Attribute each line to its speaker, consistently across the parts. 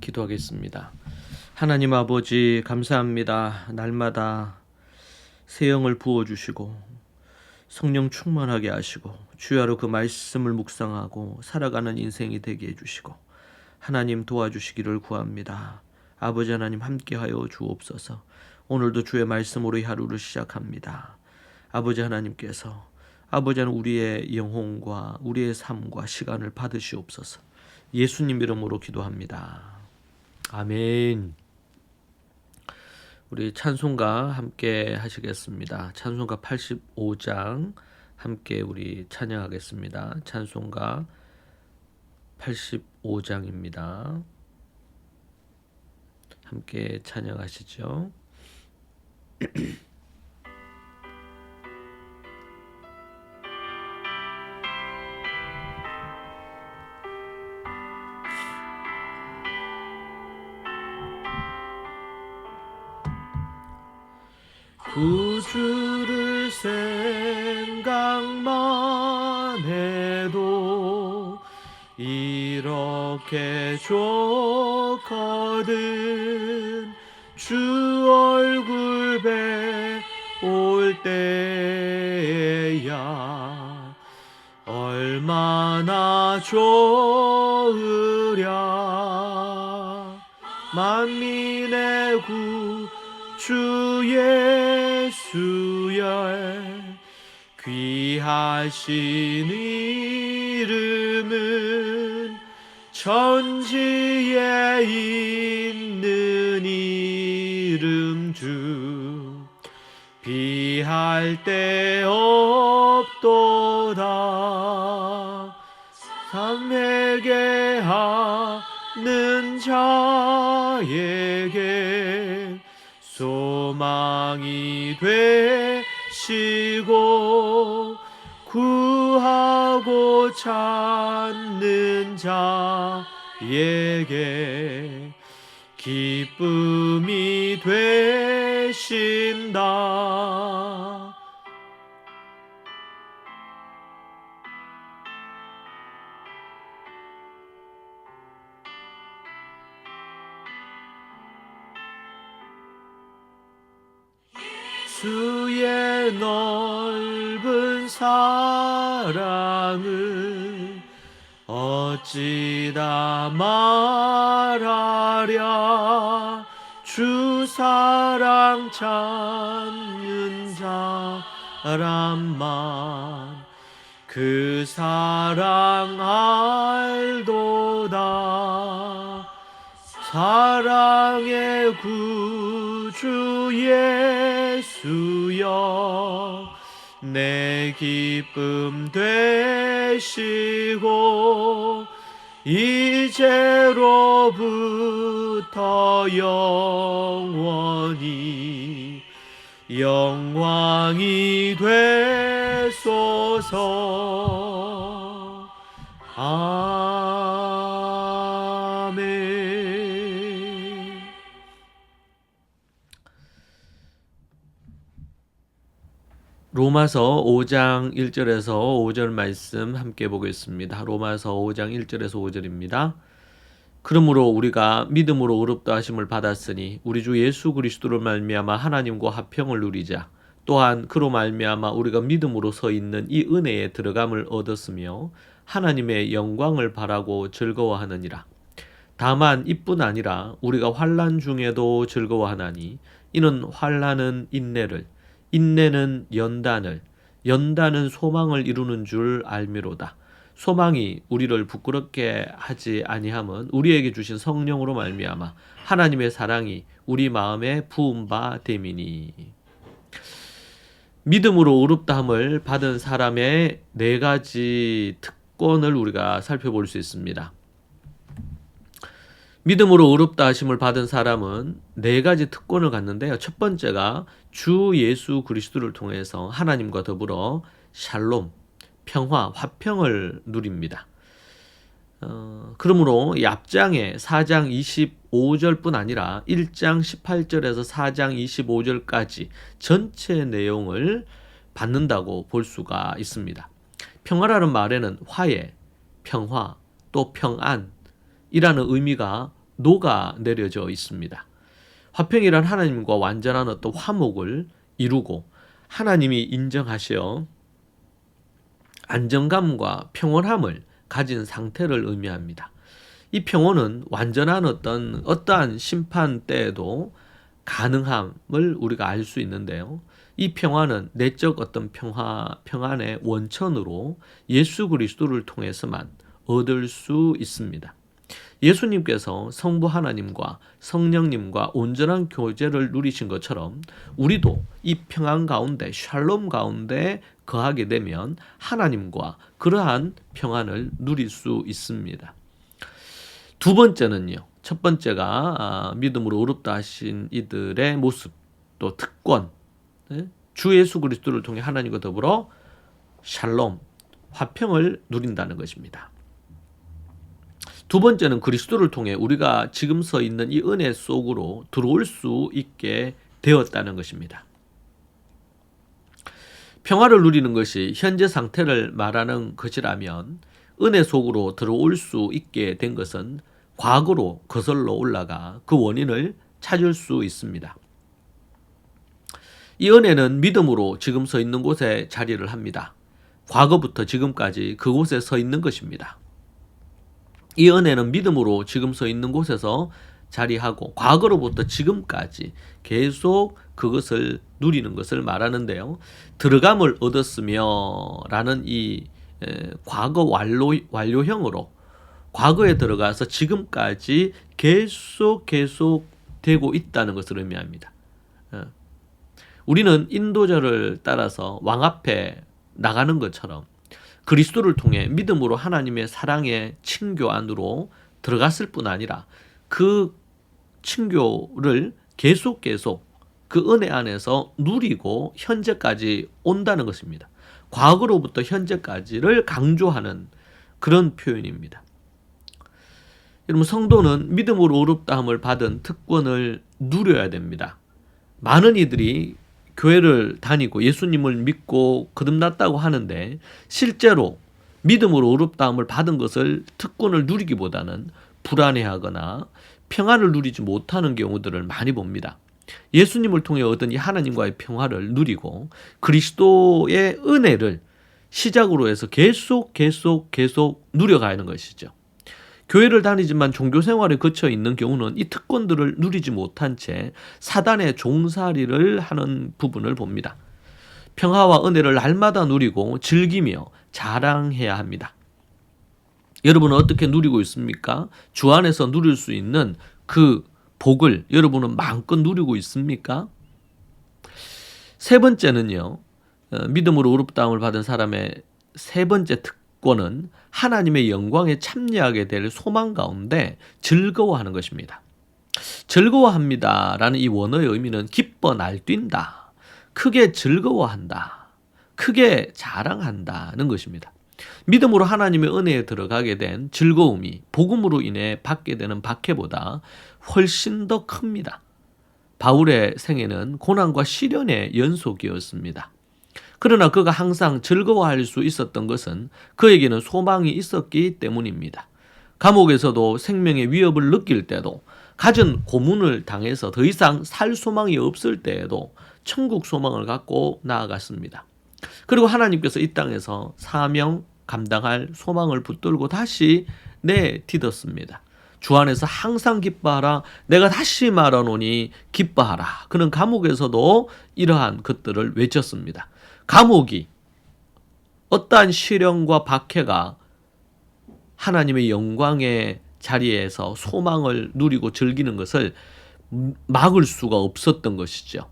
Speaker 1: 기도하겠습니다. 하나님 아버지 감사합니다. 날마다 새 영을 부어주시고 성령 충만하게 하시고 주야로 그 말씀을 묵상하고 살아가는 인생이 되게 해주시고 하나님 도와주시기를 구합니다. 아버지 하나님 함께하여 주옵소서. 오늘도 주의 말씀으로 이 하루를 시작합니다. 아버지 하나님께서 아버지 하나님 우리의 영혼과 우리의 삶과 시간을 받으시옵소서. 예수님 이름으로 기도합니다. 아멘. 우리 찬송가 함께 하시겠습니다. 찬송가 85장 함께 우리 찬양하겠습니다. 찬송가 85장입니다. 함께 찬양하시죠. 구주를 생각만 해도 이렇게 좋거든. 주 얼굴 배울 때야 얼마나 좋으랴. 만민의 주 예수의 귀하신 이름은 천지에 있는 이름 중 비할 데 없도다. 삼회개 하는 자에게 소망이 되시고 구하고 찾는 자에게 기쁨이 되신다. 주의 넓은 사랑을 어찌 다 말하랴. 주 사랑 찾는 사람만 그 사랑 알도다. 사랑의 구주 예수여 내 기쁨 되시고 이제로부터 영원히 영광이 되소서. 아멘. 로마서 5장 1절에서 5절 말씀 함께 보겠습니다. 로마서 5장 1절에서 5절입니다. 그러므로 우리가 믿음으로 의롭다 하심을 받았으니 우리 주 예수 그리스도를 말미암아 하나님과 화평을 누리자. 또한 그로 말미암아 우리가 믿음으로 서 있는 이 은혜에 들어감을 얻었으며 하나님의 영광을 바라고 즐거워하느니라. 다만 이뿐 아니라 우리가 환난 중에도 즐거워하나니 이는 환난은 인내를, 인내는 연단을, 연단은 소망을 이루는 줄 알미로다. 소망이 우리를 부끄럽게 하지 아니함은 우리에게 주신 성령으로 말미암아 하나님의 사랑이 우리 마음에 부은 바 됨이니. 믿음으로 의롭다함을 받은 사람의 네 가지 특권을 우리가 살펴볼 수 있습니다. 믿음으로 의롭다 하심을 받은 사람은 네 가지 특권을 갖는데요. 첫 번째가 주 예수 그리스도를 통해서 하나님과 더불어 샬롬, 평화, 화평을 누립니다. 그러므로 이 앞장에 4장 25절뿐 아니라 1장 18절에서 4장 25절까지 전체 내용을 받는다고 볼 수가 있습니다. 평화라는 말에는 화해, 평화, 또 평안이라는 의미가 녹아 내려져 있습니다. 화평이란 하나님과 완전한 어떤 화목을 이루고 하나님이 인정하시어 안정감과 평온함을 가진 상태를 의미합니다. 이 평온은 완전한 어떠한 심판 때에도 가능함을 우리가 알 수 있는데요. 이 평화는 내적 어떤 평안의 원천으로 예수 그리스도를 통해서만 얻을 수 있습니다. 예수님께서 성부 하나님과 성령님과 온전한 교제를 누리신 것처럼 우리도 이 평안 가운데, 샬롬 가운데 거하게 되면 하나님과 그러한 평안을 누릴 수 있습니다. 두 번째는요. 첫 번째가 믿음으로 의롭다 하신 이들의 모습, 또 특권, 주 예수 그리스도를 통해 하나님과 더불어 샬롬, 화평을 누린다는 것입니다. 두 번째는 그리스도를 통해 우리가 지금 서 있는 이 은혜 속으로 들어올 수 있게 되었다는 것입니다. 평화를 누리는 것이 현재 상태를 말하는 것이라면 은혜 속으로 들어올 수 있게 된 것은 과거로 거슬러 올라가 그 원인을 찾을 수 있습니다. 이 은혜는 믿음으로 지금 서 있는 곳에 자리를 합니다. 과거부터 지금까지 그곳에 서 있는 것입니다. 이 은혜는 믿음으로 지금 서 있는 곳에서 자리하고 과거로부터 지금까지 계속 그것을 누리는 것을 말하는데요. 들어감을 얻었으며 라는 이 과거 완료형으로 과거에 들어가서 지금까지 계속 되고 있다는 것을 의미합니다. 우리는 인도자를 따라서 왕 앞에 나가는 것처럼 그리스도를 통해 믿음으로 하나님의 사랑의 층교 안으로 들어갔을 뿐 아니라 그 층교를 계속 그 은혜 안에서 누리고 현재까지 온다는 것입니다. 과거로부터 현재까지를 강조하는 그런 표현입니다. 여러분, 성도는 믿음으로 의롭다함을 받은 특권을 누려야 됩니다. 많은 이들이 교회를 다니고 예수님을 믿고 거듭났다고 하는데 실제로 믿음으로 의롭다함을 받은 것을 특권을 누리기보다는 불안해하거나 평안을 누리지 못하는 경우들을 많이 봅니다. 예수님을 통해 얻은 이 하나님과의 평화를 누리고 그리스도의 은혜를 시작으로 해서 계속 누려가는 것이죠. 교회를 다니지만 종교 생활에 거쳐 있는 경우는 이 특권들을 누리지 못한 채 사단의 종살이를 하는 부분을 봅니다. 평화와 은혜를 날마다 누리고 즐기며 자랑해야 합니다. 여러분은 어떻게 누리고 있습니까? 주 안에서 누릴 수 있는 그 복을 여러분은 마음껏 누리고 있습니까? 세 번째는요. 믿음으로 의롭다함을 받은 사람의 세 번째 특권은 하나님의 영광에 참여하게 될 소망 가운데 즐거워하는 것입니다. 즐거워합니다라는 이 원어의 의미는 기뻐 날뛴다, 크게 즐거워한다, 크게 자랑한다는 것입니다. 믿음으로 하나님의 은혜에 들어가게 된 즐거움이 복음으로 인해 받게 되는 박해보다 훨씬 더 큽니다. 바울의 생애는 고난과 시련의 연속이었습니다. 그러나 그가 항상 즐거워할 수 있었던 것은 그에게는 소망이 있었기 때문입니다. 감옥에서도 생명의 위협을 느낄 때도, 갖은 고문을 당해서 더 이상 살 소망이 없을 때에도 천국 소망을 갖고 나아갔습니다. 그리고 하나님께서 이 땅에서 사명 감당할 소망을 붙들고 다시 내딛었습니다. 주 안에서 항상 기뻐하라, 내가 다시 말하노니 기뻐하라. 그는 감옥에서도 이러한 것들을 외쳤습니다. 감옥이, 어떠한 시련과 박해가 하나님의 영광의 자리에서 소망을 누리고 즐기는 것을 막을 수가 없었던 것이죠.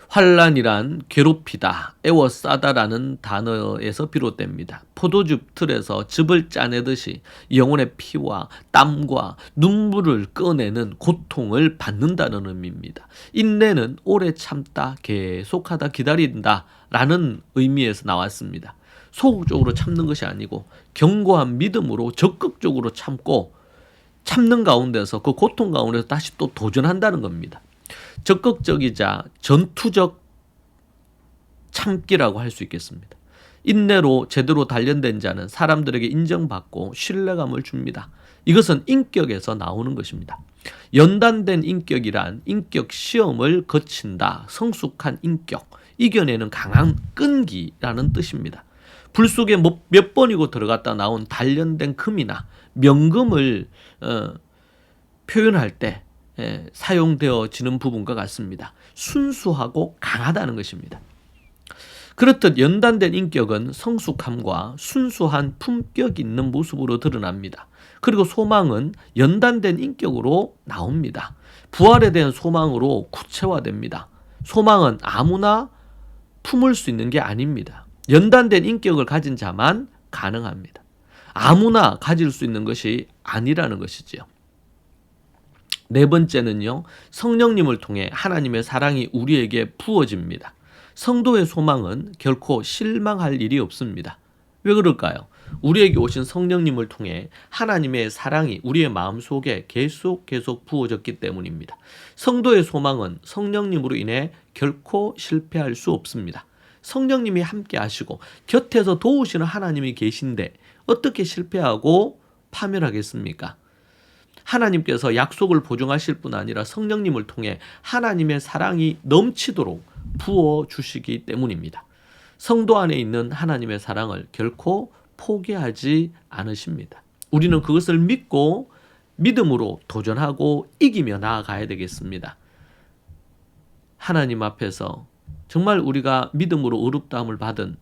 Speaker 1: 환난이란 괴롭히다, 애워싸다라는 단어에서 비롯됩니다. 포도즙 틀에서 즙을 짜내듯이 영혼의 피와 땀과 눈물을 꺼내는 고통을 받는다는 의미입니다. 인내는 오래 참다, 계속하다, 기다린다 라는 의미에서 나왔습니다. 소극적으로 참는 것이 아니고 견고한 믿음으로 적극적으로 참고 참는 가운데서 그 고통 가운데서 다시 또 도전한다는 겁니다. 적극적이자 전투적 참기라고 할 수 있겠습니다. 인내로 제대로 단련된 자는 사람들에게 인정받고 신뢰감을 줍니다. 이것은 인격에서 나오는 것입니다. 연단된 인격이란 인격 시험을 거친다. 성숙한 인격, 이겨내는 강한 끈기라는 뜻입니다. 불 속에 몇 번이고 들어갔다 나온 단련된 금이나 명금을 표현할 때 사용되어지는 부분과 같습니다. 순수하고 강하다는 것입니다. 그렇듯 연단된 인격은 성숙함과 순수한 품격 있는 모습으로 드러납니다. 그리고 소망은 연단된 인격으로 나옵니다. 부활에 대한 소망으로 구체화됩니다. 소망은 아무나 품을 수 있는 게 아닙니다. 연단된 인격을 가진 자만 가능합니다. 아무나 가질 수 있는 것이 아니라는 것이지요. 네 번째는요, 성령님을 통해 하나님의 사랑이 우리에게 부어집니다. 성도의 소망은 결코 실망할 일이 없습니다. 왜 그럴까요? 우리에게 오신 성령님을 통해 하나님의 사랑이 우리의 마음속에 계속 부어졌기 때문입니다. 성도의 소망은 성령님으로 인해 결코 실패할 수 없습니다. 성령님이 함께 하시고 곁에서 도우시는 하나님이 계신데 어떻게 실패하고 파멸하겠습니까? 하나님께서 약속을 보증하실 뿐 아니라 성령님을 통해 하나님의 사랑이 넘치도록 부어주시기 때문입니다. 성도 안에 있는 하나님의 사랑을 결코 포기하지 않으십니다. 우리는 그것을 믿고 믿음으로 도전하고 이기며 나아가야 되겠습니다. 하나님 앞에서 정말 우리가 믿음으로 의롭다함을 받은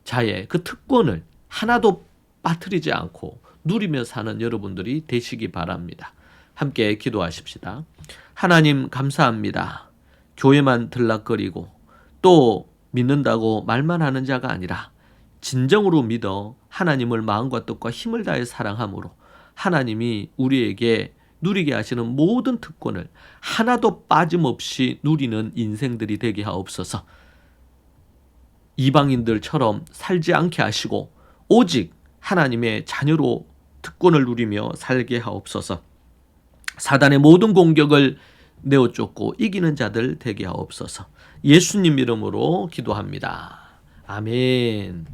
Speaker 1: 자의 그 특권을 하나도 빠뜨리지 않고 누리며 사는 여러분들이 되시기 바랍니다. 함께 기도하십시다. 하나님 감사합니다. 교회만 들락거리고 또 믿는다고 말만 하는 자가 아니라 진정으로 믿어 하나님을 마음과 뜻과 힘을 다해 사랑함으로 하나님이 우리에게 누리게 하시는 모든 특권을 하나도 빠짐없이 누리는 인생들이 되게 하옵소서. 이방인들처럼 살지 않게 하시고 오직 하나님의 자녀로 특권을 누리며 살게 하옵소서. 사단의 모든 공격을 내어쫓고 이기는 자들 되게 하옵소서. 예수님 이름으로 기도합니다. 아멘.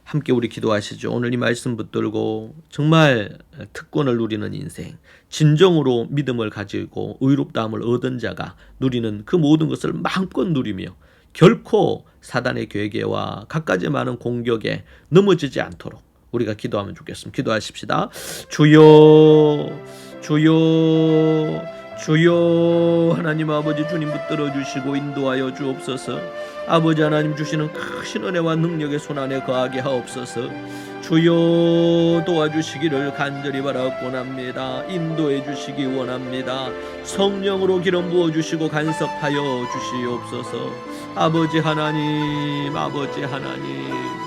Speaker 1: 함께 우리 기도하시죠. 오늘 이 말씀 붙들고 정말 특권을 누리는 인생, 진정으로 믿음을 가지고 의롭다함을 얻은 자가 누리는 그 모든 것을 마음껏 누리며 결코 사단의 괴계와 갖가지 많은 공격에 넘어지지 않도록 우리가 기도하면 좋겠습니다. 기도하십시다. 주여, 주여, 주여. 하나님 아버지, 주님 붙들어 주시고 인도하여 주옵소서. 아버지 하나님 주시는 크신 은혜와 능력의 손안에 거하게 하옵소서. 주여, 도와주시기를 간절히 바라곤 합니다. 인도해 주시기 원합니다. 성령으로 기름 부어주시고 간섭하여 주시옵소서. 아버지 하나님, 아버지 하나님,